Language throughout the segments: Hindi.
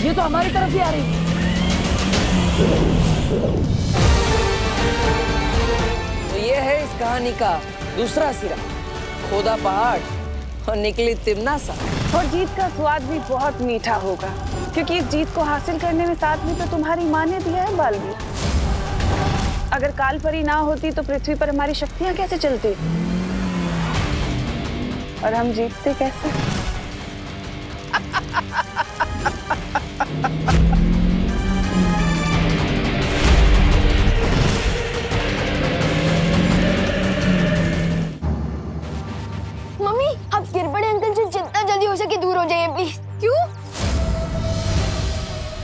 ये तो हमारी तरफ ही आ रही है। तो ये है इस कहानी का दूसरा सिरा, खोदा पहाड़ और निकली तिमनासा। और जीत का स्वाद भी बहुत मीठा होगा, क्योंकि इस जीत को हासिल करने में साथ में तो तुम्हारी माँ ने दिया है बालवीर। अगर कालपरी ना होती तो पृथ्वी पर हमारी शक्तियां कैसे चलती और हम जीतते कैसे? मम्मी, आप गिरबड़े अंकल से जितना जल्दी हो सके दूर हो जाइए प्लीज। क्यों?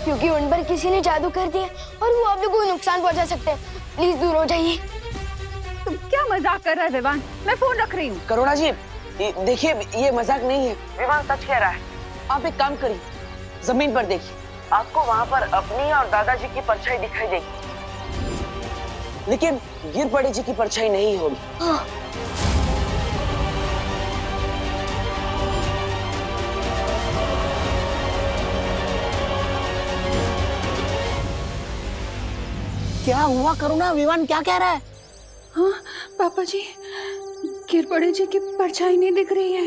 क्योंकि उन पर किसी ने जादू कर दिया और वो आप लोगों को नुकसान पहुंचा सकते हैं। प्लीज दूर हो जाइए। तुम क्या मजाक कर रहा है विवान? मैं फोन रख रही हूँ। करुणा जी, देखिए ये मजाक नहीं है, विवान सच कह रहा है। आप एक काम करिए, जमीन पर देखिए, आपको वहाँ पर अपनी और दादाजी की परछाई दिखाई देगी, लेकिन गिरपड़े जी की परछाई नहीं होगी। हाँ। क्या हुआ करुणा? विवान क्या कह रहा है? हाँ पापा जी, गिरपड़े जी की परछाई नहीं दिख रही है।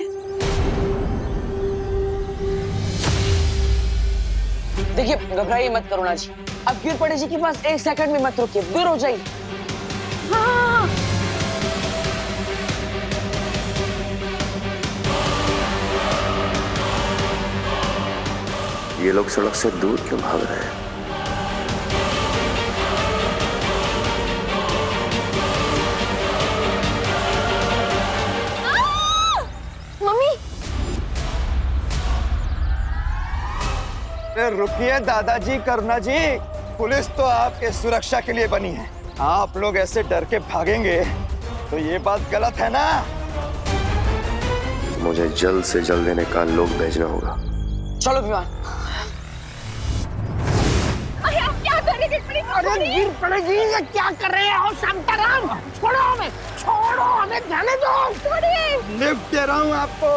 देखिए, घबराइए मत करुणा जी, अब गिरपड़े जी के पास 1 सेकंड में मत रुकिए, दूर हो जाइए। हाँ। ये लोग सड़क से दूर क्यों भाग रहे हैं? मम्मी, रुकिए दादाजी, करुणा जी, पुलिस तो आपके सुरक्षा के लिए बनी है। आप लोग ऐसे डर के भागेंगे तो ये बात गलत है ना? मुझे जल्द से जल्द इन्हें का लोग भेजना होगा। चलो विवान। अरे आप क्या कर रहे हैं? अरे गिरपड़े जी, ये क्या कर रहे हैं? शांताराम, छोड़ो हमें, छोड़ो हमें, जाने दो। लिफ्ट दे रहा हूँ आपको,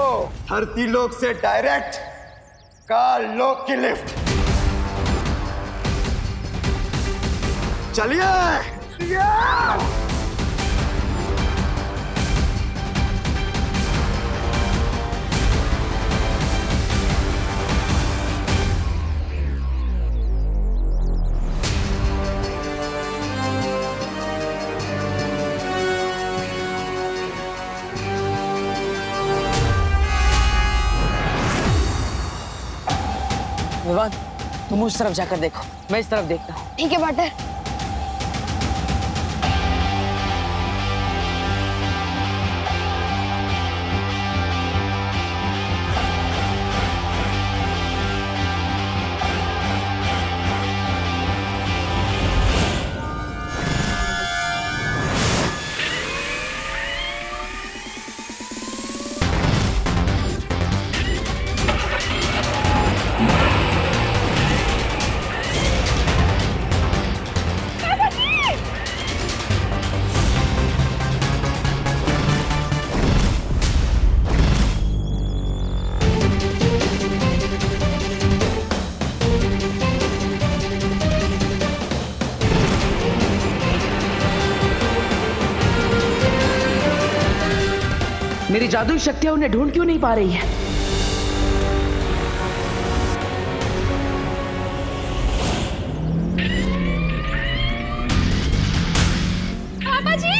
धरती लोक से डायरेक्ट काल लोक की लिफ्ट। चलिए। विवान, तुम उस तरफ जाकर देखो, मैं इस तरफ देखता हूँ। ठीक है बटर। मेरी जादुई शक्तियां उन्हें ढूंढ क्यों नहीं पा रही है? पापा जी!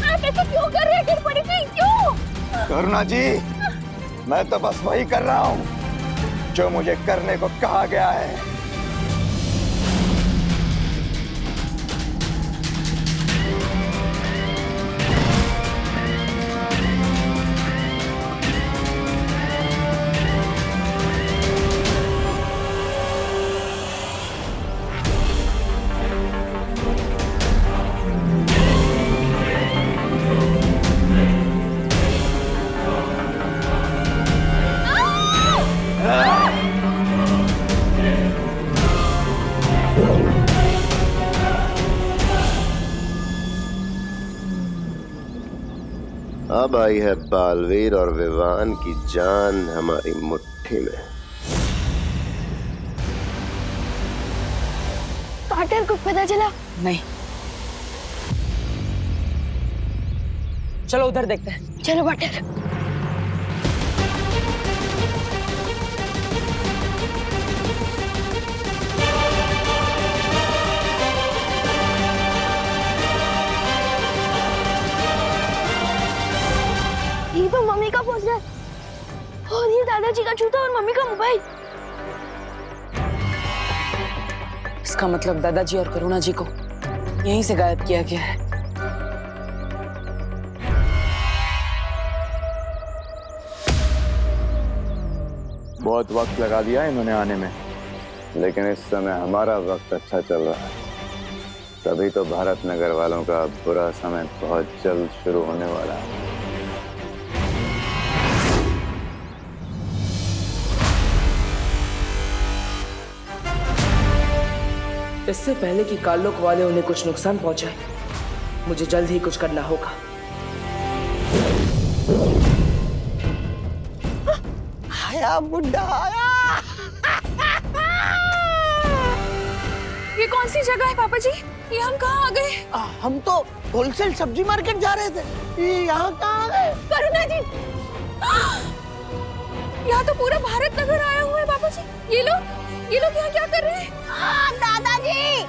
आप ऐसा क्यों कर रहे हैं गिरपड़ी जी? क्यों? करुणा जी, मैं तो बस वही कर रहा हूँ जो मुझे करने को कहा गया है। अब आई है बालवीर और विवान की जान हमारी मुट्ठी में। पाटर को पता चला? नहीं, चलो उधर देखते हैं। चलो पाटर। ये तो मम्मी का पोस्टर और ये दादाजी का जूता और मम्मी का मोबाइल। इसका मतलब दादाजी और करुणा जी को यहीं से गायब किया गया है। बहुत वक्त लगा दिया इन्होंने आने में, लेकिन इस समय हमारा वक्त अच्छा चल रहा है, तभी तो भारत नगर वालों का बुरा समय बहुत जल्द शुरू होने वाला है। इससे पहले कि कालोक वाले उन्हें कुछ नुकसान पहुंचाए, मुझे जल्द ही कुछ करना होगा। आया बुड्ढा आया। ये कौन सी जगह है पापा जी? ये हम कहाँ आ गए? हम तो होलसेल सब्जी मार्केट जा रहे थे, ये यहाँ कहाँ आ गए? करुणा जी, यहाँ तो पूरा भारत नगर आया हुआ है पापा जी। ये लोग यहाँ क्या कर रहे हैं? दादाजी,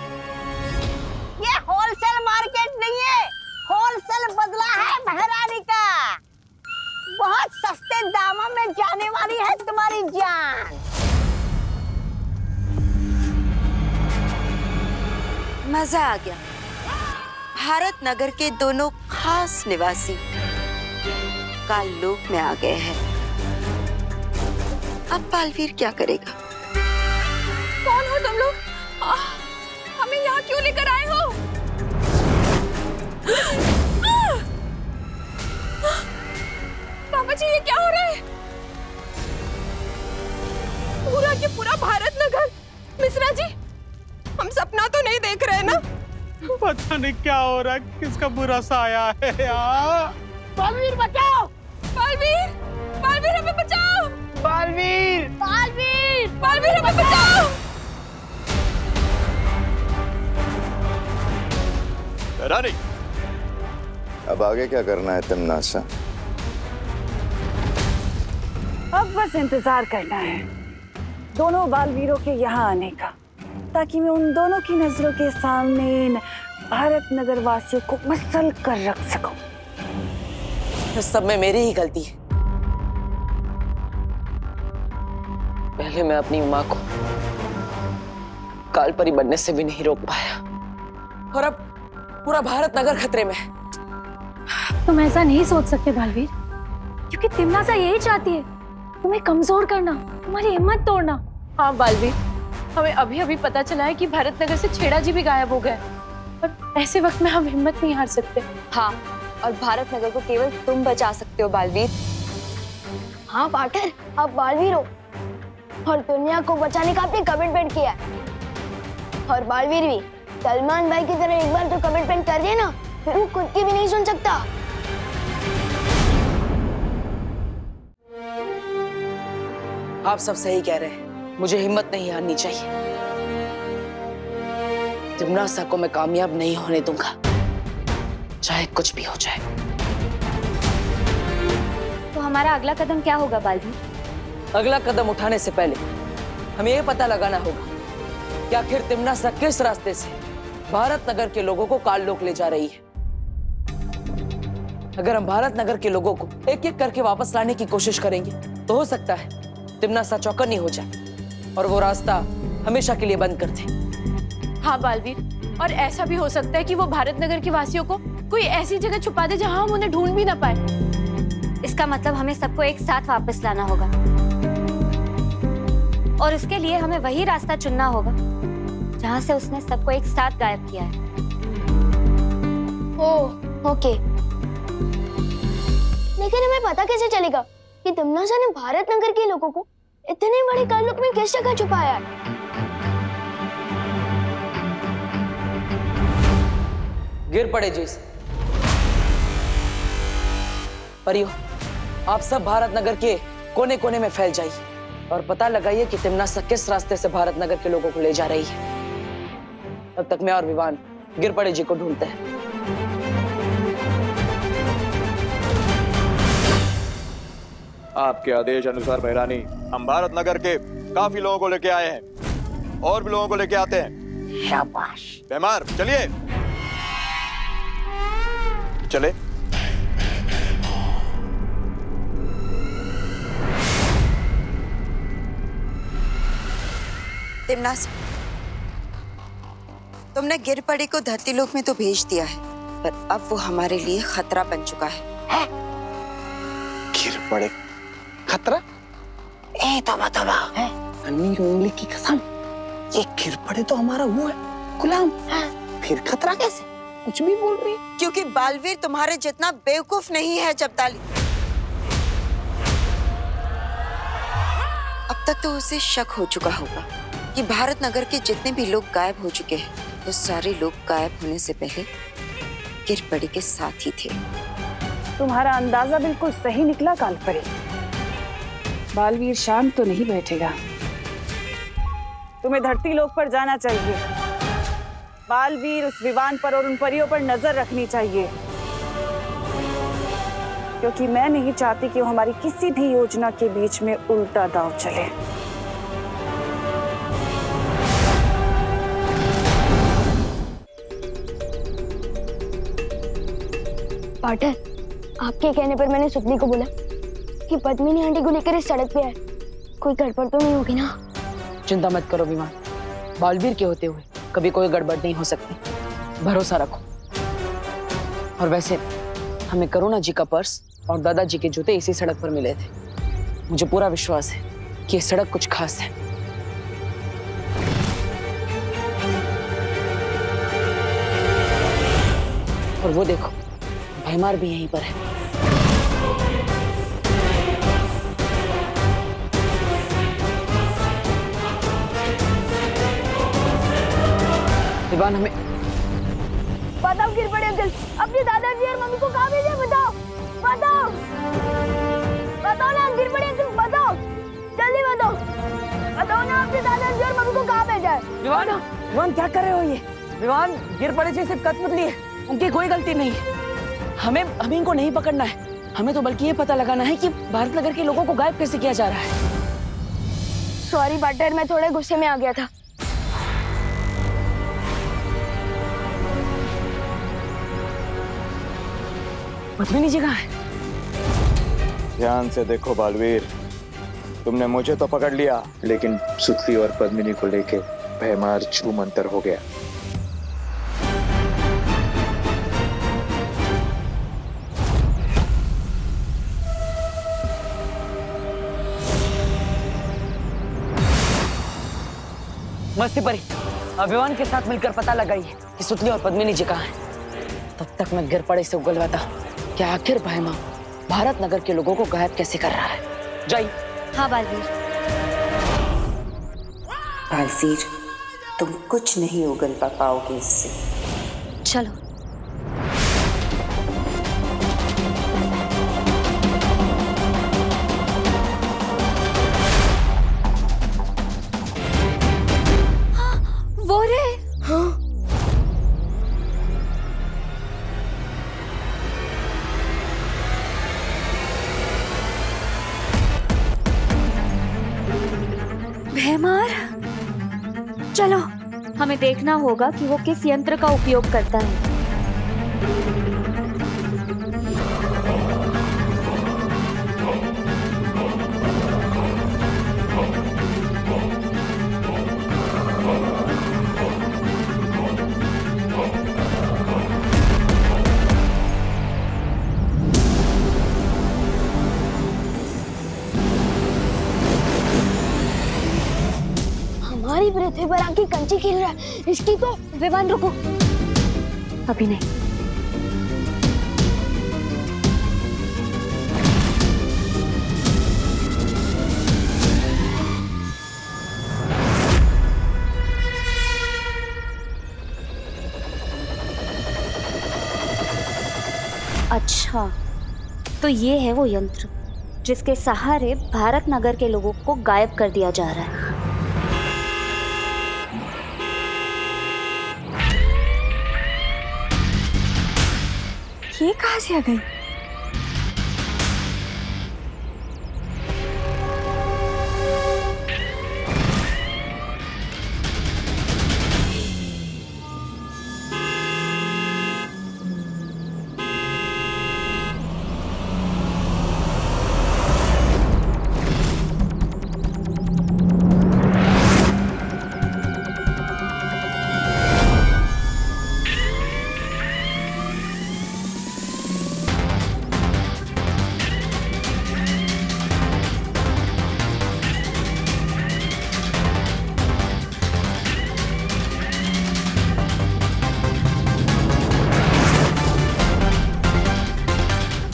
ये होलसेल मार्केट नहीं है, होलसेल बदला है महारानी का। बहुत सस्ते दामों में जाने वाली है तुम्हारी जान। मजा आ गया। भारत नगर के दोनों खास निवासी काललोक में आ गए हैं। अब बालवीर क्या करेगा? कौन हो तुम लोग? हमें यहाँ क्यों लेकर आए हो? पापा जी, ये क्या हो रहा है? पूरा के पूरा भारत नगर। मिश्रा जी, हम सपना तो नहीं देख रहे ना? पता नहीं क्या हो रहा है, किसका बुरा साया है यार। बालवीर बचाओ! बालवीर! बालवीर हमें बचाओ! बालवीर! बालवीर! बालवीर हमें बचाओ! रानी, अब आगे क्या करना है तिमनासा? अब बस इंतजार करना है दोनों बालवीरों के यहाँ आने का, ताकि मैं उन दोनों की नजरों के सामने इन भारत नगर वासियों को मसल कर रख सकूं। इस सब में मेरी ही गलती है। पहले मैं अपनी माँ को कालपरी बनने से भी नहीं रोक पाया, और अब पूरा भारत नगर खतरे में है। तुम ऐसा नहीं सोच सकते बालवीर, क्योंकि तिमनासा यही चाहती है, तुम्हें कमजोर करना, तुम्हारी हिम्मत तोड़ना। हाँ बालवीर, हमें अभी अभी पता चला है कि भारत नगर से छेड़ा जी भी गायब हो गए, और ऐसे वक्त में हम हिम्मत नहीं हार सकते। हाँ, और भारत नगर को केवल तुम बचा सकते हो बालवीर। हाँ पाटर, आप बालवीर हो और दुनिया को बचाने का आपने कमिटमेंट किया है। और बालवीर भी सलमान भाई की तरह एक बार तो कमिटमेंट कर दिया ना, फिर वो खुद की भी नहीं सुन सकता। आप सब सही कह रहे हैं, मुझे हिम्मत नहीं हारनी चाहिए। तिमनासा को मैं कामयाब नहीं होने दूंगा, चाहे कुछ भी हो जाए। तो हमारा अगला कदम क्या होगा बालवीर? अगला कदम उठाने से पहले हमें यह पता लगाना होगा कि आखिर तिमनासा किस रास्ते से भारत नगर के लोगों को काललोक ले जा रही है। अगर हम भारत नगर के लोगों को एक एक करके वापस लाने की कोशिश करेंगे, तो हो सकता है तिमनासा चौकन्नी हो जाए और वो रास्ता हमेशा के लिए बंद कर दे। हाँ बालवीर, और ऐसा भी हो सकता है कि वो भारत नगर के वासियों को कोई ऐसी जगह छुपा दे जहां हम उन्हें ढूंढ भी ना पाए। इसका मतलब हमें सबको एक साथ वापस लाना होगा, और उसके लिए हमें वही रास्ता चुनना होगा जहां से उसने सबको एक साथ गायब किया है। ओह, ओके। लेकिन हमें पता कैसे चलेगा कि तिमनासा ने भारत नगर के लोगों को इतने बड़े काललोक में किस जगह छुपाया है? गिर पड़े जी। परियो, आप सब भारत नगर के कोने कोने में फैल जाइए और पता लगाइए कि तिम्नासा किस रास्ते से भारत नगर के लोगों को ले जा रही है। तब तक मैं और विवान गिरपड़े जी को ढूंढते हैं। आपके आदेश अनुसार महारानी, हम भारत नगर के काफी लोगों को लेके आए हैं और भी लोगों को लेके आते हैं। शाबाश। बेमार चलिए, चले। तिम्नासा, तुमने गिरपड़ी को धरती लोक में तो भेज दिया है, पर अब वो हमारे लिए खतरा बन चुका है। गिरपड़े खतरा? ए तोबा तोबा। अन्नी उंगली की कसम, ये गिरपड़े तो हमारा वो है गुलाम। फिर खतरा कैसे? कुछ भी बोल रही है। क्योंकि बालवीर तुम्हारे जितना बेवकूफ नहीं है जब्ताली। अब तक तो उसे शक हो चुका होगा कि भारत नगर के जितने भी लोग गायब हो चुके हैं, वो सारे लोग गायब होने से पहले गिरपड़ी के साथ ही थे। तुम्हारा अंदाजा बिल्कुल सही निकला कालपरी। बालवीर शांत तो नहीं बैठेगा। तुम्हें धरती लोक पर जाना चाहिए। बालवीर उस विवान पर और उन परियों पर नजर रखनी चाहिए, क्योंकि मैं नहीं चाहती कि वो हमारी किसी भी योजना के बीच में उल्टा दांव चले। पार्टनर, आपके कहने पर मैंने सुपनी को बोला कि पद्मिनी आंटी को लेकर इस सड़क पे है। कोई गड़बड़ तो नहीं होगी ना? चिंता मत करो विमान, बालवीर के होते हुए कभी कोई गड़बड़ नहीं हो सकती। भरोसा रखो। और वैसे हमें करुणा जी का पर्स और दादाजी के जूते इसी सड़क पर मिले थे। मुझे पूरा विश्वास है कि ये सड़क कुछ खास है। और वो देखो, भैमार भी यहीं पर है। विवान, हमें बताओ गिरपड़े अंकल, अपने दादाजी और मम्मी को कहाँ भेजे? बताओ बताओ बताओ ना गिरपड़े अंकल, बताओ जल्दी बताओ। बताओ ना अपने दादाजी और मम्मी को कहाँ भेजा है? विवान, विवान क्या कर रहे हो ये? विवान, गिरपड़े जी सिर्फ कठपुतली है, उनकी कोई गलती नहीं है। हमें इनको नहीं पकड़ना है, हमें तो बल्कि ये पता लगाना है कि भारत नगर के लोगों को गायब कैसे किया जा रहा है। सॉरी पार्टनर, मैं थोड़े गुस्से में आ गया था। पद्मिनी जी कहाँ है? ध्यान से देखो बालवीर, तुमने मुझे तो पकड़ लिया, लेकिन सुतली और पद्मिनी को लेके भैमार छूमंतर हो गया। मस्ती परी, अभिमान के साथ मिलकर पता लगाइए कि सुतली और पद्मिनी जी कहाँ हैं। तब तक मैं गिरपड़े से उगलवाता कि आखिर भैमा भारत नगर के लोगों को गायब कैसे कर रहा है। जाइए। हाँ बालवीर। बालवीर, तुम कुछ नहीं उगलवा पाओगे इससे। चलो। वो रे। हाँ। भैमार, चलो हमें देखना होगा कि वो किस यंत्र का उपयोग करता है। हमारी पृथ्वी पर आके कंची खेल रहा है, इसकी तो। विवान रुको, अभी नहीं। अच्छा, तो ये है वो यंत्र जिसके सहारे भारत नगर के लोगों को गायब कर दिया जा रहा है। ये कहाँ से आ गई?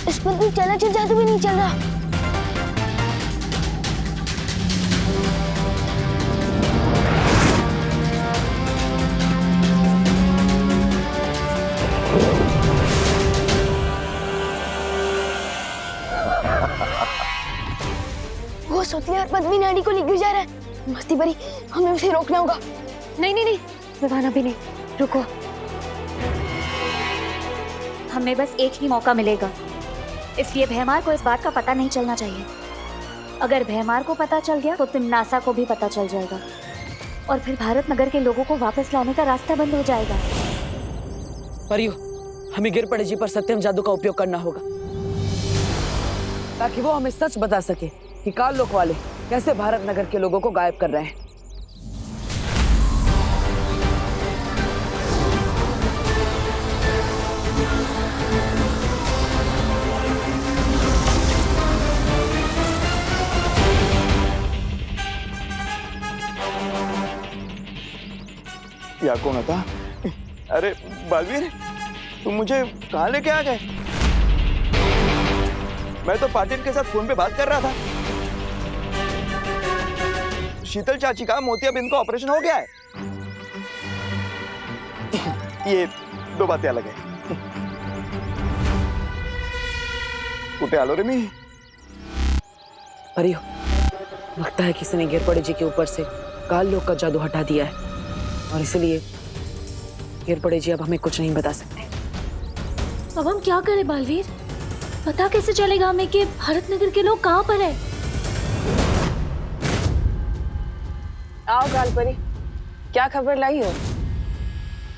इस पर कोई चलचित्र जादू भी नहीं चल रहा। वो सोतली और पद्मी नाडी को लेकर जा रहा है। मस्ती भरी, हमें उसे रोकना होगा। नहीं नहीं नहीं विवान, अभी नहीं, रुको। हमें बस एक ही मौका मिलेगा, इसलिए भैमार को इस बात का पता नहीं चलना चाहिए। अगर भैमार को पता चल गया तो तिमनासा को भी पता चल जाएगा और फिर भारत नगर के लोगों को वापस लाने का रास्ता बंद हो जाएगा। परियो, हमें गिर पड़े जी पर सत्यम जादू का उपयोग करना होगा ताकि वो हमें सच बता सके कि काल लोक वाले कैसे भारत नगर के लोगों को गायब कर रहे हैं। या कौन था? अरे बालवीर, तुम मुझे कहाँ लेके आ गए? मैं तो पाटिल के साथ फोन पे बात कर रहा था। शीतल चाची का मोतियाबिंद का ऑपरेशन हो गया है। ये दो बातें अलग है। कुटे आलो रे मी। परियो, लगता है किसी ने गिर पड़े जी के ऊपर से काल लोक का जादू हटा दिया है और इसलिए गिर पड़े जी अब हमें कुछ नहीं बता सकते। अब हम क्या करें बालवीर? पता कैसे चलेगा हमें कि भारत नगर के लोग कहाँ पर है? आओ कालपरी, क्या खबर लाई हो?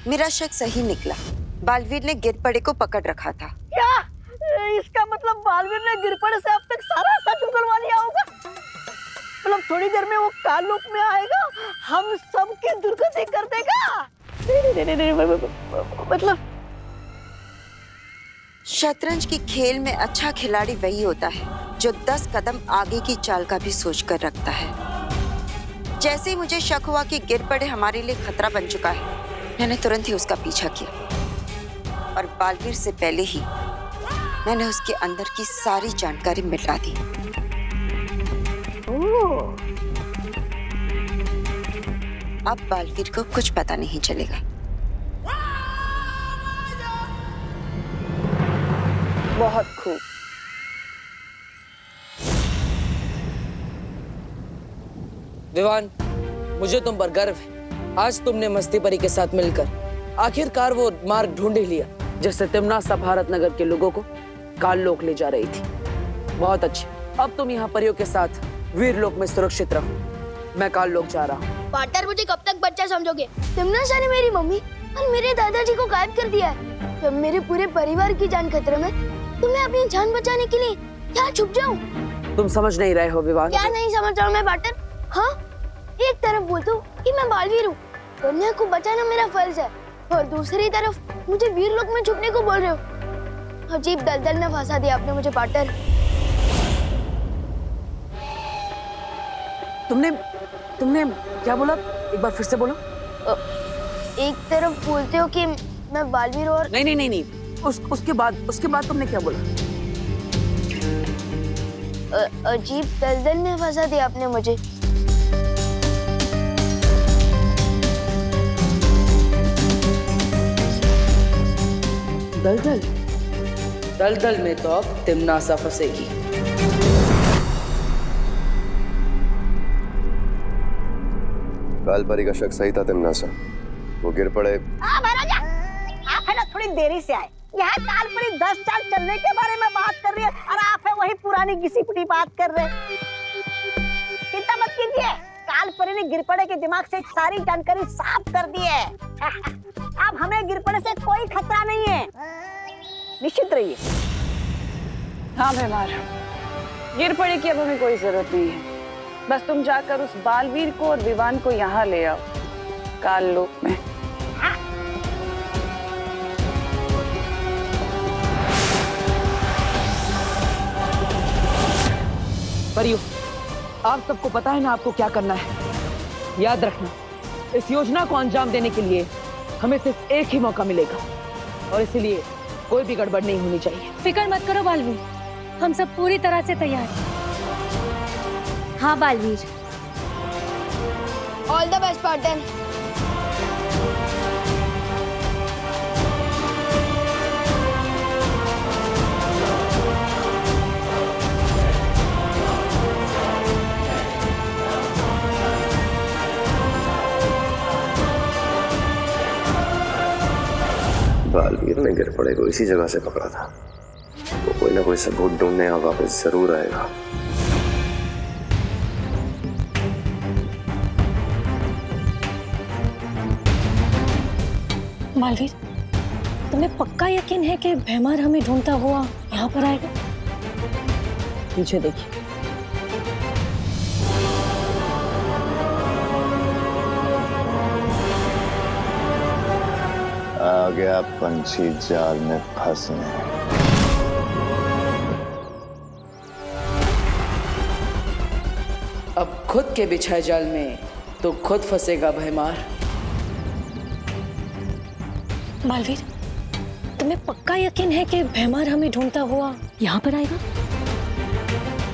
मेरा शक सही निकला। बालवीर ने गिरपड़े को पकड़ रखा था। क्या इसका मतलब बालवीर ने गिरपड़े से अब तक सारा सच उगलवा लिया होगा? मतलब थोड़ी देर में वो काल लोक में आएगा, हम सबकी दुर्गति कर देगा। नहीं, मतलब शतरंज की खेल में अच्छा खिलाड़ी वही होता है जो 10 कदम आगे की चाल का भी सोच कर रखता है। जैसे ही मुझे शक हुआ कि गिरपड़े हमारे लिए खतरा बन चुका है, मैंने तुरंत ही उसका पीछा किया और बालवीर से पहले ही मैंने उसके अंदर की सारी जानकारी मिटा दी। अब बालवीर को कुछ पता नहीं चलेगा। बहुत खूब। विवान, मुझे तुम पर गर्व है। आज तुमने मस्ती परी के साथ मिलकर आखिरकार वो मार्ग ढूंढ ही लिया जिससे तिमनासा भारत नगर के लोगों को काल लोक ले जा रही थी। बहुत अच्छे, अब तुम यहाँ परियों के साथ वीर लोक में सुरक्षित रहो। मैं काल लोक जा रहा हूँ। पार्टनर, मुझे कब तक बच्चा समझोगे? तिमनासा ने मेरी मम्मी और मेरे दादाजी को गायब कर दिया है। जब मेरे पूरे परिवार की जान खतरे में, तो मैं अपनी जान बचाने के लिए क्या छुप जाऊं? तुम समझ नहीं रहे हो विवान। क्या नहीं समझ रहा हूँ मैं पार्टनर? हाँ, एक तरफ बोलता हूँ कि मैं बालवीर हूँ, कन्या को बचाना मेरा फर्ज है, और दूसरी तरफ मुझे वीर लोक में छुपने को बोल रहे हो। अजीब दलदल में फंसा दिया आपने मुझे पार्टनर। तुमने क्या बोला? एक बार फिर से बोलो। एक तरफ बोलते हो कि मैं बालवीर और नहीं। उसके बाद तुमने क्या बोला? अजीब दलदल में फंसा दिया आपने मुझे। दलदल? दलदल में तो अब तिमनासा फंसेगी। कालपरी का शक सही था तिमनासा, वो गिर पड़े। महाराजा, आप है ना थोड़ी देरी से आए। यह कालपरी 10 साल चलने के बारे में बात कर रही है और आप है वही पुरानी घिसी पिटी बात कर रहे हैं। चिंता मत कीजिए, कालपरी ने गिरपड़े के दिमाग से सारी जानकारी साफ कर दी है। अब हमें गिरपड़े से कोई खतरा नहीं है, निश्चित रहिए। हाँ भैमार, गिरपड़े की अब हमें कोई जरूरत नहीं है। बस तुम जाकर उस बालवीर को और विवान को यहाँ ले आओ, काल लोक में। परियो, आप सबको पता है ना आपको क्या करना है। याद रखना, इस योजना को अंजाम देने के लिए हमें सिर्फ एक ही मौका मिलेगा और इसलिए कोई भी गड़बड़ नहीं होनी चाहिए। फिक्र मत करो बालवीर, हम सब पूरी तरह से तैयार हैं। हाँ Baalveer. All the best partner. Baalveer ने गिरपड़े को इसी जगह से पकड़ा था। वो कोई ना कोई सबूत ढूंढने और वापस जरूर आएगा। बालवीर, तुम्हें पक्का यकीन है कि भैमार हमें ढूंढता हुआ यहाँ पर आएगा? पीछे देखिए। आ गया पंछी जाल में फंसने। अब खुद के बिछाए जाल में तो खुद फंसेगा भैमार। बालवीर, तुम्हें पक्का यकीन है कि भैमार हमें ढूंढता हुआ यहाँ पर आएगा?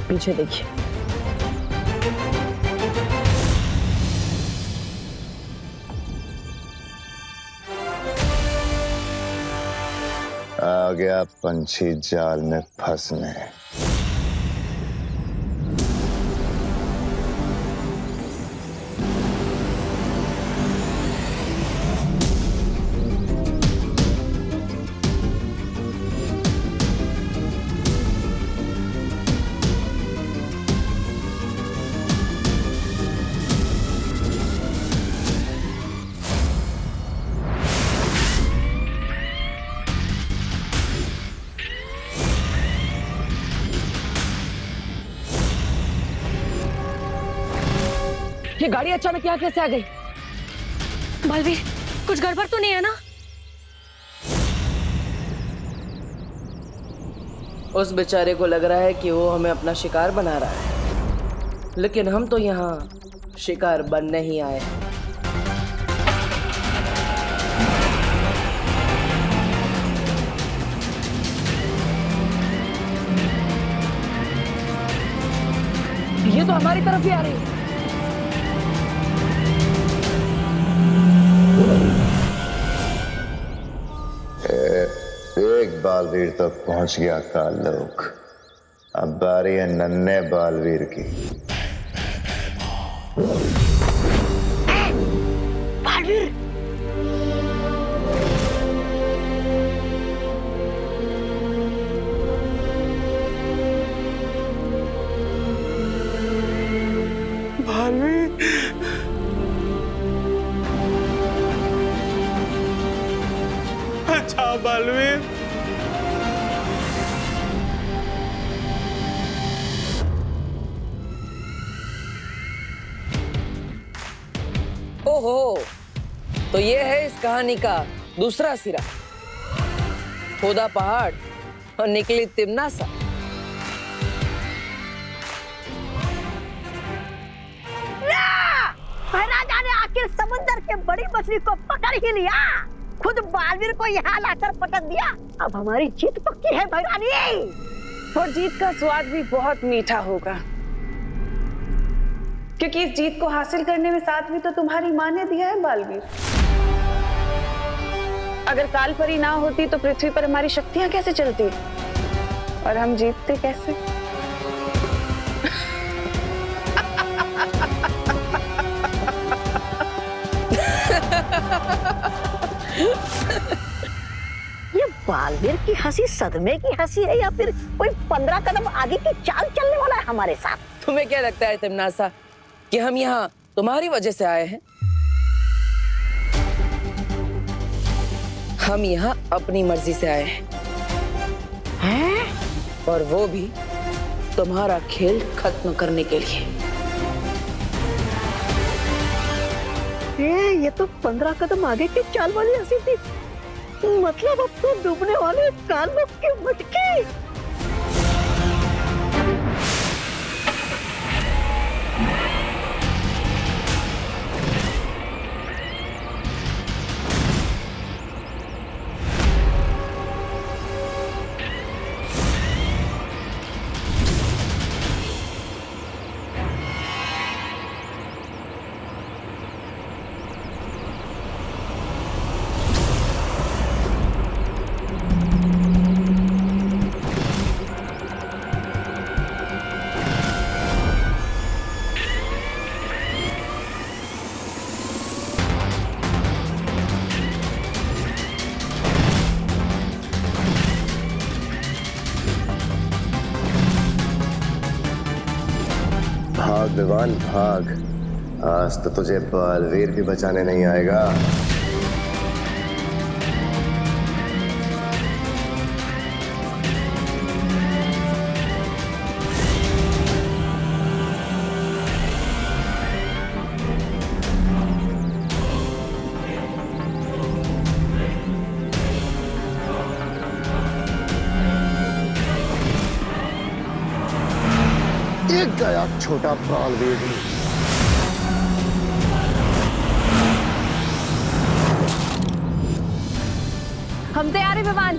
पीछे देखिए। आ गया पंछी जाल में फंसने। ये गाड़ी अचानक यहाँ कैसे आ गई? बालवीर, कुछ गड़बड़ तो नहीं है ना? उस बेचारे को लग रहा है कि वो हमें अपना शिकार बना रहा है, लेकिन हम तो यहाँ शिकार बनने ही आए हैं। ये तो हमारी तरफ ही आ रही है। एक बालवीर तक पहुंच गया काल लोक। अब बारी है नन्हे बालवीर की। बालवीर, अच्छा बालवीर, ओहो, तो ये है इस कहानी का दूसरा सिरा। खोदा पहाड़ और निकली तिमनासा। महाराजा ने आखिर समुद्र के बड़ी मछली को पकड़ ही लिया, खुद बालवीर को यहाँ लाकर पटक दिया। अब हमारी जीत पक्की है भैरानी। और जीत का स्वाद भी बहुत मीठा होगा, क्योंकि इस जीत को हासिल करने में साथ भी तो तुम्हारी माँ ने दिया है बालवीर। अगर कालपरी ना होती तो पृथ्वी पर हमारी शक्तियां कैसे चलती? और हम जीतते कैसे? ये बालवीर की हंसी सदमे की हंसी है या फिर कोई 15 कदम आगे की चाल चलने वाला है हमारे साथ? तुम्हें क्या लगता है तिमनासा कि हम यहाँ तुम्हारी वजह से आए हैं? हम यहाँ अपनी मर्जी से आए हैं, और वो भी तुम्हारा खेल खत्म करने के लिए। ये तो 15 कदम आगे की चाल वाली हंसी थी। मतलब अब तो डूबने वाले कानों की मटकी। भाग विवान भाग, आज तो तुझे बालवीर भी बचाने नहीं आएगा। एक गया छोटा बालवीर। हम तैयार हैं विमान।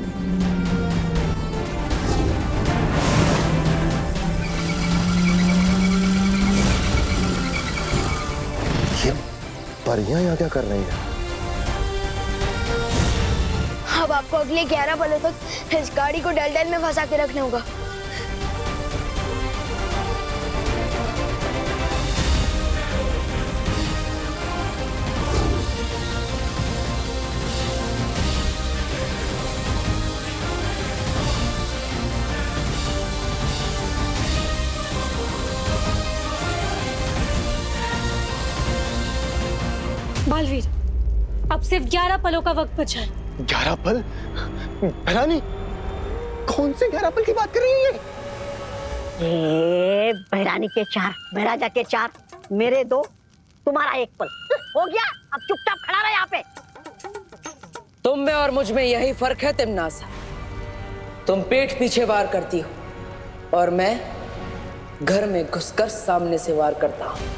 ये परियां यहाँ क्या कर रही हैं? अब आपको अगले 11 पलों तक इस गाड़ी को डल में फंसा के रखना होगा। बालवीर, अब सिर्फ 11 पलों का वक्त बचा है। 11 पल? रानी, कौन से 11 पल की बात कर रही है? बहरानी के 4, बहराजा के 4, मेरे 2, तुम्हारा 1 पल। हो गया, अब चुपचाप खड़ा रहे यहाँ पे। तुम में और मुझ में यही फर्क है तिमनासा। तुम पीठ पीछे वार करती हो और मैं घर में घुसकर सामने से वार करता हूं।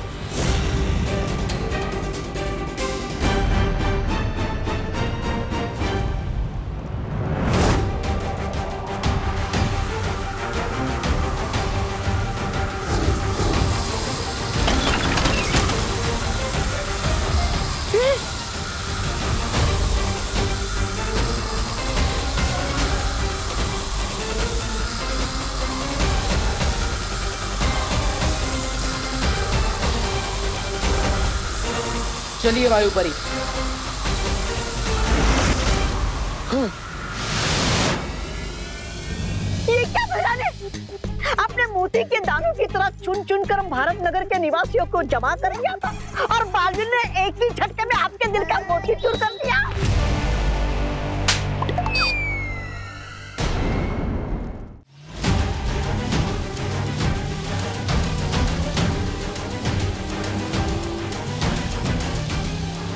चलिए वायुपरी। ये क्या बहराने? अपने मोती के दानों की तरह चुन चुन कर भारत नगर के निवासियों को जमा कर लिया था और बालवीर ने एक ही झटके में आपके दिल का मोती चूर कर दिया।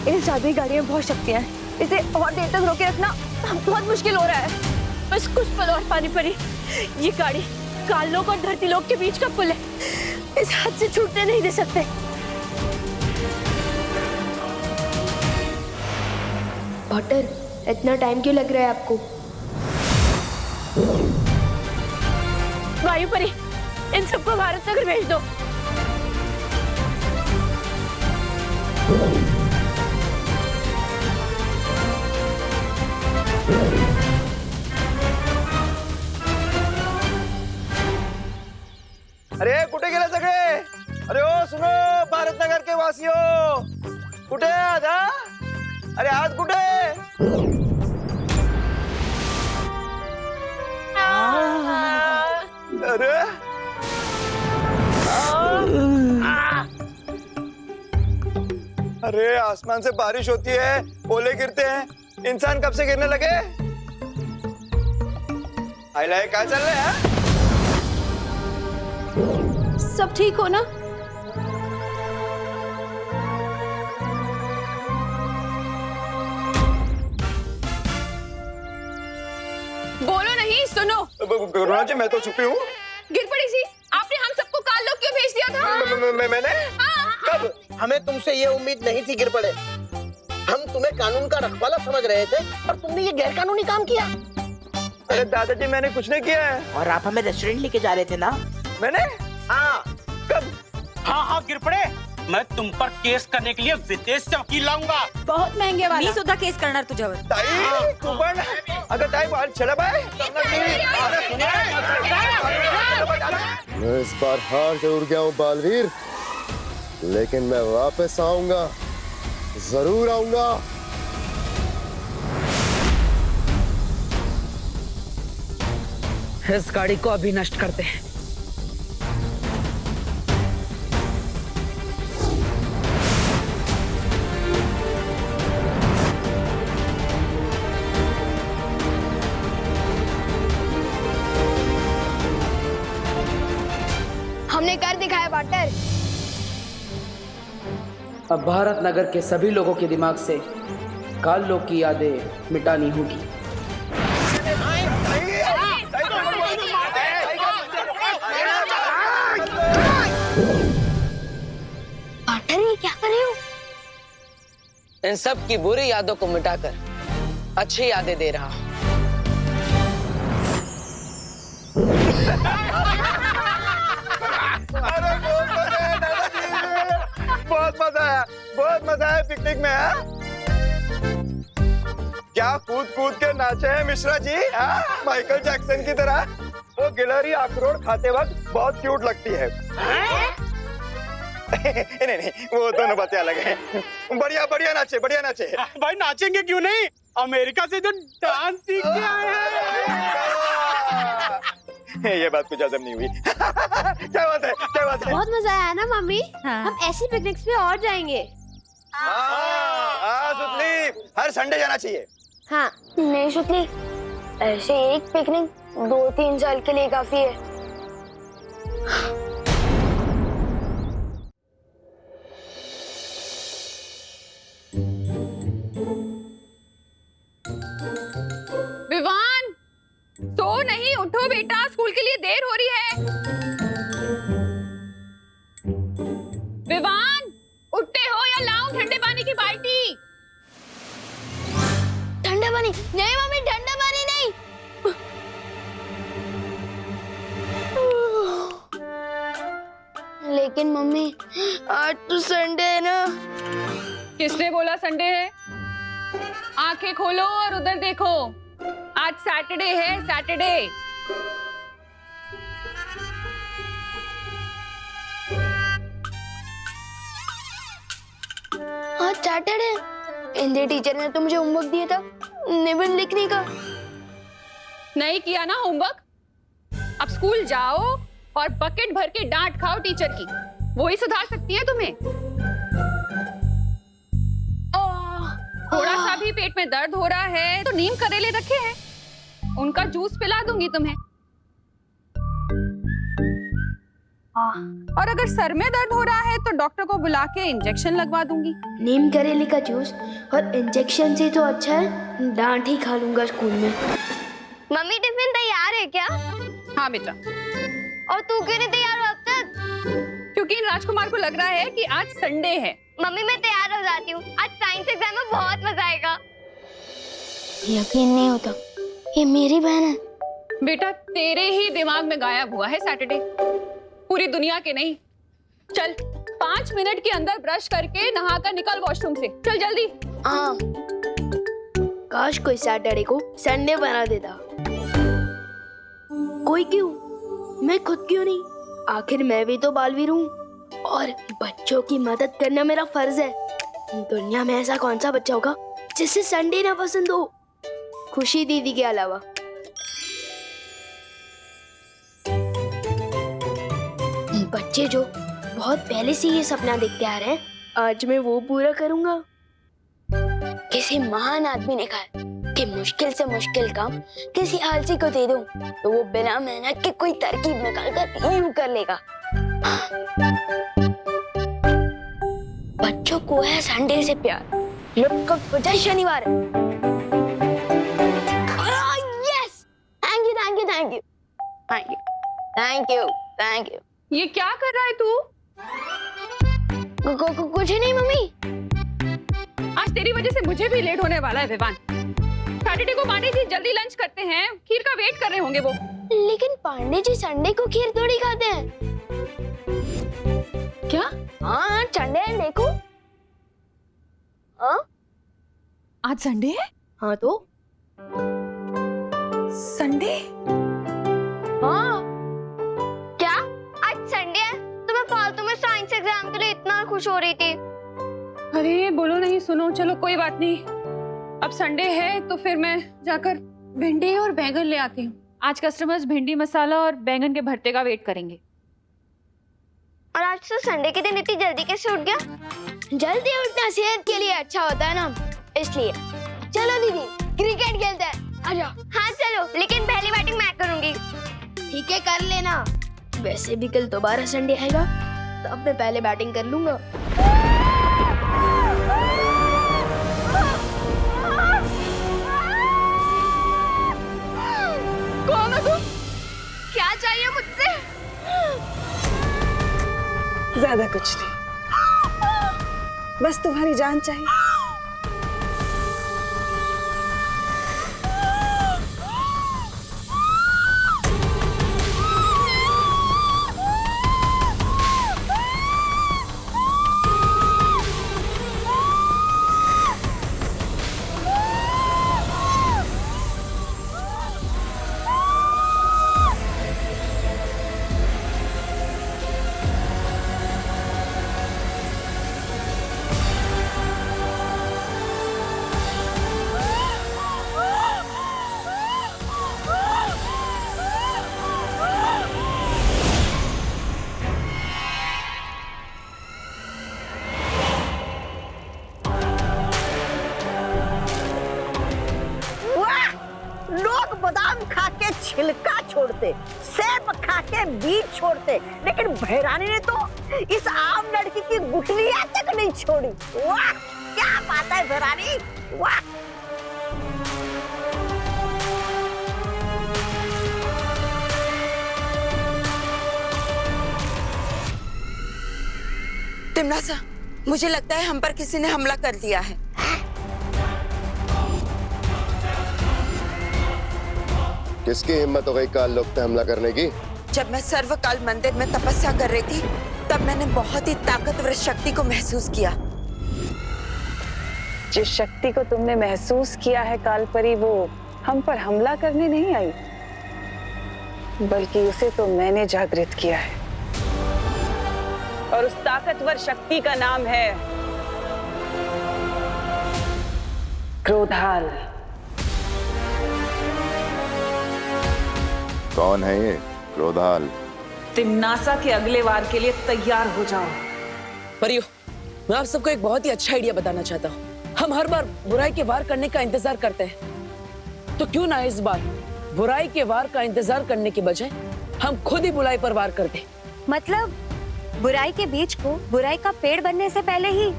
इस आदमी गाड़ी में बहुत शक्तियां हैं। इसे और देर तक रोके रखना बहुत मुश्किल हो रहा है। बस कुछ पल और पानी पड़ी। ये गाड़ी काललोक और धरतीलोक के बीच का पुल है। इस हाथ से छूटने नहीं दे सकते। पॉटर, इतना टाइम क्यों लग रहा है आपको? वायुपरी, इन सबको भारत नगर भेज दो। अरे कुठे गेले सगळे? अरे ओ सुनो भारत नगर के वासियों, कुठे आज हा? अरे आज कुठे? अरे अरे आसमान से बारिश होती है, ओले गिरते हैं, इंसान कब से गिरने लगे? आइला क्या चल रहा है? सब ठीक हो ना? बोलो नहीं, सुनो। करुणा जी मैं तो छुपी हूँ। गिर पड़ी सी, आपने हम सबको काल लोग क्यों भेज दिया था? मैंने? कब? हमें तुमसे ये उम्मीद नहीं थी गिर पड़े। हम तुम्हें कानून का रखवाला समझ रहे थे और तुमने ये गैर कानूनी काम किया। अरे दादाजी मैंने कुछ नहीं किया है। और आप हमें रेस्टोरेंट लेके जा रहे थे ना? मैंने? हाँ। कब? हाँ गिर पड़े, मैं तुम पर केस करने के लिए विदेश से वकील लाऊंगा। बहुत महंगे वाला। मी सुद्धा केस करणार तुझ्यावर। ताई तू पण अगं ताई बाल चला बाय। मैं इस बार हार जरूर गया हूँ बालवीर, लेकिन मैं वापस आऊंगा, जरूर आऊंगा। इस गाड़ी को अभी नष्ट करते हैं। हमने कर दिखाया पार्टनर। अब भारत नगर के सभी लोगों के दिमाग से काल लोग की यादें मिटानी होगी। पार्टनर ये क्या कर रहे हो? इन सब की बुरी यादों को मिटाकर अच्छी यादें दे रहा हूं। अरे बहुत मजा आया पिकनिक में। है क्या कूद कूद के नाचे हैं मिश्रा जी, माइकल जैक्सन की तरह। वो गिलहरी अखरोट खाते वक्त बहुत क्यूट लगती है। नहीं वो दोनों बातें अलग हैं। बढ़िया बढ़िया नाचे, बढ़िया नाचे। भाई नाचेंगे क्यों नहीं, अमेरिका से जो डांस सीख के आए हैं। ये बात कुछ हजम नहीं हुई। क्या बात है, क्या बात है? बहुत मजा आया ना मम्मी? हाँ। हम ऐसी पिकनिक्स पे और जाएंगे। सुतली, हर संडे जाना चाहिए। हाँ नहीं सुतली, ऐसे एक पिकनिक 2-3 साल के लिए काफी है। विवान, सो नहीं, उठो बेटा, स्कूल के लिए देर हो रही है। विवान, उठते हो या लाऊं ठंडे पानी की बाल्टी? ठंडा पानी नहीं मम्मी, ठंडा पानी नहीं। लेकिन मम्मी आज तो संडे है ना। किसने बोला संडे है? आंखें खोलो और उधर देखो, आज सैटरडे है, सैटरडे। आज सैटरडे। हिंदी टीचर ने तो मुझे होमवर्क दिया था निबंध लिखने का। नहीं किया ना होमवर्क? अब स्कूल जाओ और बकेट भर के डांट खाओ टीचर की, वो ही सुधार सकती है तुम्हें। थोड़ा सा भी पेट में दर्द हो रहा है तो नीम करेले रखे हैं, उनका जूस पिला दूंगी तुम्हें। और अगर सर में दर्द हो रहा है तो डॉक्टर को बुला के इंजेक्शन लगवा दूंगी। नीम करेले का जूस और इंजेक्शन से तो अच्छा है डांट ही खा लूंगा स्कूल में। मम्मी टिफिन तैयार है क्या? हाँ बेटा। और तू क्यों नहीं तैयार हो अब तक? क्योंकि इन राजकुमार को लग रहा है कि आज संडे है। मम्मी मैं तैयार हो जाती हूँ, आज साइंस एग्जाम में बहुत मजा आएगा। यकीन नहीं होता ये मेरी बहन है। बेटा तेरे ही दिमाग में गायब हुआ है सैटरडे, पूरी दुनिया के नहीं। चल 5 मिनट के अंदर ब्रश करके नहा कर निकल वॉशरूम से, चल जल्दी। हाँ काश कोई सैटरडे को संडे बना देता। कोई क्यों, मैं खुद क्यों नहीं? आखिर मैं भी तो बालवीर हूँ और बच्चों की मदद करना मेरा फर्ज है। दुनिया में ऐसा कौन सा बच्चा होगा जिसे संडे ना पसंद हो, खुशी दीदी के अलावा। बच्चे जो बहुत पहले से ये सपना देखते आ रहे हैं, आज मैं वो पूरा करूंगा। किसी महान आदमी ने कहा कि मुश्किल से मुश्किल काम किसी आलसी को दे दूं तो वो बिना मेहनत के कोई तरकीब निकाल कर यूं कर लेगा। बच्चों को है संडे से प्यार, लोग को वजह शनिवार। Yes, thank you thank you thank you thank you thank you thank you. ये क्या कर रहा है तू? कुछ नहीं मम्मी। आज तेरी वजह से मुझे भी लेट होने वाला है विवान। सैटरडे को पांडे जी जल्दी लंच करते हैं, खीर का वेट कर रहे होंगे वो। लेकिन पांडे जी संडे को खीर थोड़ी खाते हैं। क्या? हाँ संडे है, देखो। हाँ आज संडे है? हाँ तो संडे? हाँ क्या आज संडे है? तो मैं फालतू में साइंस एग्जाम के लिए इतना खुश हो रही थी। अरे बोलो नहीं, सुनो, चलो कोई बात नहीं। अब संडे है तो फिर मैं जाकर भिंडी और बैंगन ले आती हूँ। आज कस्टमर्स भिंडी मसाला और बैंगन के भरते का वेट करेंगे। और आज तो संडे के दिन इतनी जल्दी कैसे उठ गया? जल्दी उठना सेहत के लिए अच्छा होता है ना, इसलिए। चलो दीदी क्रिकेट खेलते हैं, आ जाओ। हाँ चलो, लेकिन पहली बैटिंग मैं करूंगी। ठीक है कर लेना। वैसे भी कल दोबारा संडे आएगा तो अब मैं पहले बैटिंग कर लूंगा। कौन हो तुम? क्या चाहिए मुझसे? ज्यादा कुछ नहीं, बस तुम्हारी जान चाहिए। बादाम खा के छिलका छोड़ते, सेब खा के बीज छोड़ते, लेकिन भैरानी ने तो इस आम लड़की की गुठलियां तक नहीं छोड़ी। वाह क्या बात है भैरानी, वाह। तिमनासा, मुझे लगता है हम पर किसी ने हमला कर दिया है। किसकी हिम्मत हो गई काल लोक पे हमला करने की? जब मैं सर्वकाल मंदिर में तपस्या कर रही थी तब मैंने बहुत ही ताकतवर शक्ति को महसूस किया। जिस शक्ति को तुमने महसूस किया है कालपरी, वो हम पर हमला करने नहीं आई, बल्कि उसे तो मैंने जागृत किया है। और उस ताकतवर शक्ति का नाम है क्रोधाल। कौन है ये क्रोधाल? तिमनासा के अगले वार के लिए तैयार हो जाओ। परियो, मैं आप सबको एक बहुत ही अच्छा आइडिया बताना चाहता हूँ। हम हर बार बुराई के वार करने का इंतजार करते हैं, तो क्यों ना इस बार बुराई के वार का इंतजार करने की बजाय हम खुद ही बुराई पर वार कर दें। मतलब बुराई के बीज को बुराई का पेड़ बनने से पहले ही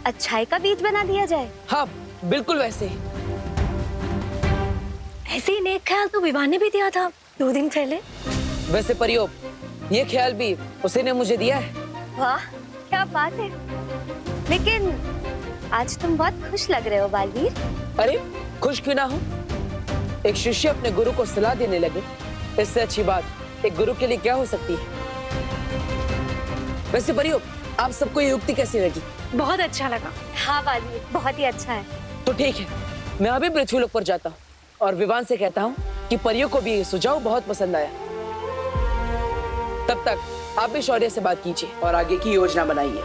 अच्छाई का बीज बना दिया जाए। हाँ बिल्कुल वैसे ही। ऐसे ही नेक ख्याल तो विवाह ने भी दिया था 2 दिन पहले। वैसे परियो, ये ख्याल भी उसी ने मुझे दिया है। वाह क्या बात है। लेकिन आज तुम बहुत खुश लग रहे हो बालवीर। अरे खुश क्यों ना हो, एक शिष्य अपने गुरु को सलाह देने लगे, इससे अच्छी बात एक गुरु के लिए क्या हो सकती है। वैसे परियो, आप सबको ये युक्ति कैसी लगी? बहुत अच्छा लगा। हाँ बालवीर, बहुत ही अच्छा है। तो ठीक है, मैं अभी पृथ्वीलोक पर जाता हूँ और विवान से कहता हूँ कि परियों को भी ये सुझाव बहुत पसंद आया। तब तक आप भी शौर्य से बात कीजिए और आगे की योजना बनाइए।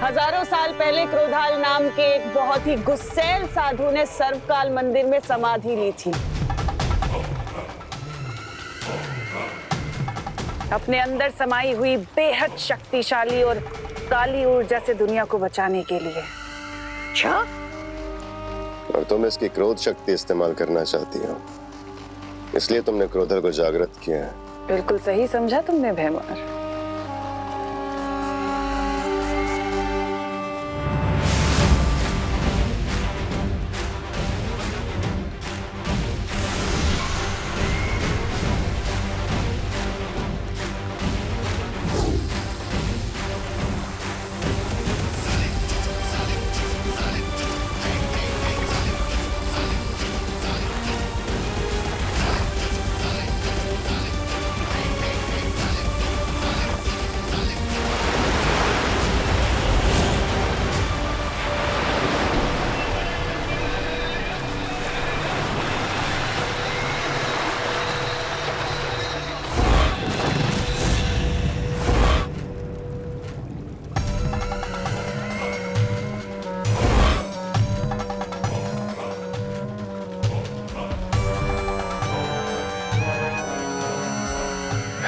हजारों साल पहले क्रोधाल नाम के एक बहुत ही गुस्सैल साधु ने सर्वकाल मंदिर में समाधि ली थी। अपने अंदर समाई हुई बेहद शक्तिशाली और काली ऊर्जा से दुनिया को बचाने के लिए। अच्छा, और तुम इसकी क्रोध शक्ति इस्तेमाल करना चाहती हो, इसलिए तुमने क्रोधल को जागृत किया है। बिल्कुल सही समझा तुमने भैमार।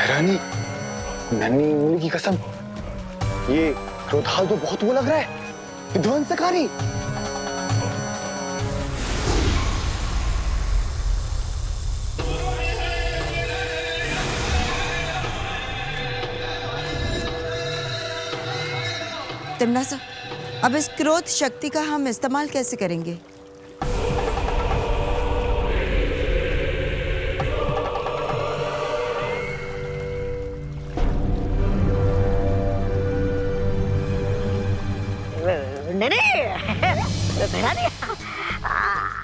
रानी, नन्ही उंगली की कसम, ये क्रोधाल तो बहुत वो लग रहा है, विध्वंसकारी। तिमनासा, अब इस क्रोध शक्ति का हम इस्तेमाल कैसे करेंगे? नहीं,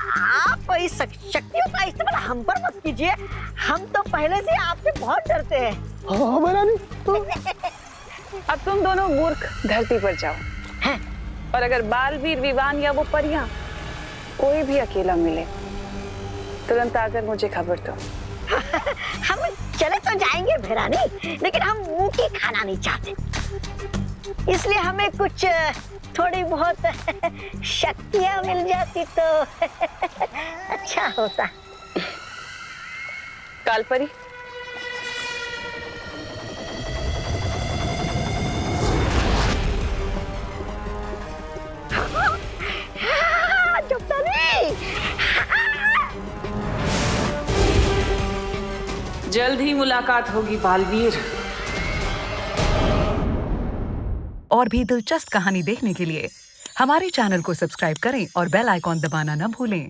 आप इस शक्तियों का इस्तेमाल हम पर मत कीजिए। हम तो पहले से आपसे बहुत डरते हैं। अब तुम दोनों मूर्ख धरती पर जाओ, और अगर बालवीर, विवान या वो परियां कोई भी अकेला मिले, तुरंत आकर मुझे खबर दो। हम चले तो जाएंगे भैरानी, लेकिन हम मुंह की खाना नहीं चाहते, इसलिए हमें कुछ थोड़ी बहुत शक्तियां मिल जाती तो अच्छा होता। कालपरी, जल्द ही मुलाकात होगी बालवीर। और भी दिलचस्प कहानी देखने के लिए हमारे चैनल को सब्सक्राइब करें और बेल आइकॉन दबाना न भूलें।